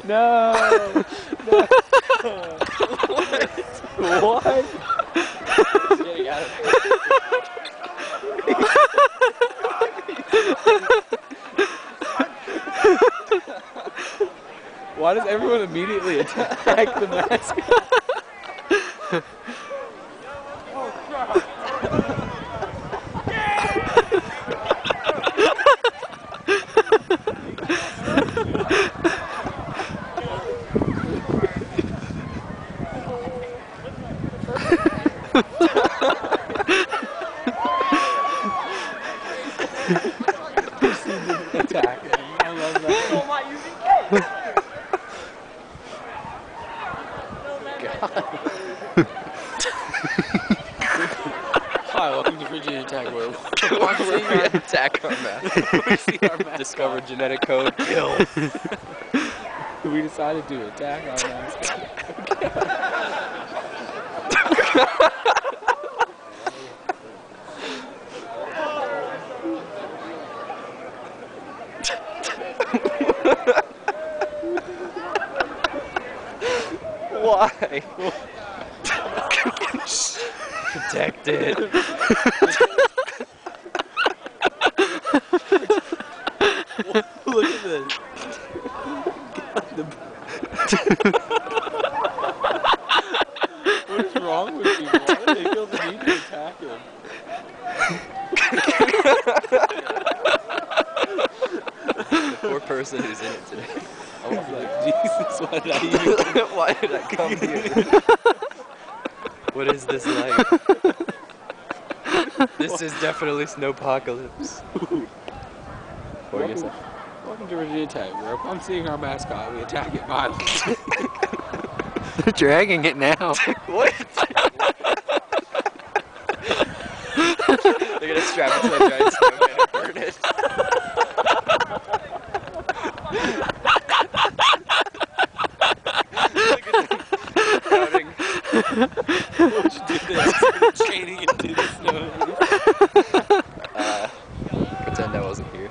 No! No! What? He's getting out of Why does everyone immediately attack the mascot? Attack him. I love that. Hi, welcome to Virginia Tech, where we attack our mascot. Discover genetic code, kill. We decided to attack our mascot. Why? Protected. Look at this. What is wrong with people? Why do they feel the need to attack him? The poor person who's in it today. I was like, Jesus, why did I come here? What is this like? This is definitely Snowpocalypse. Welcome to Virginia Tech, where upon seeing our mascot, we attack it violently. They're dragging it now. What? They're gonna strap it to a giant snowman and burn it. Look at them crowding. Why'd you do this? Chaining it to the snowman. Pretend I wasn't here.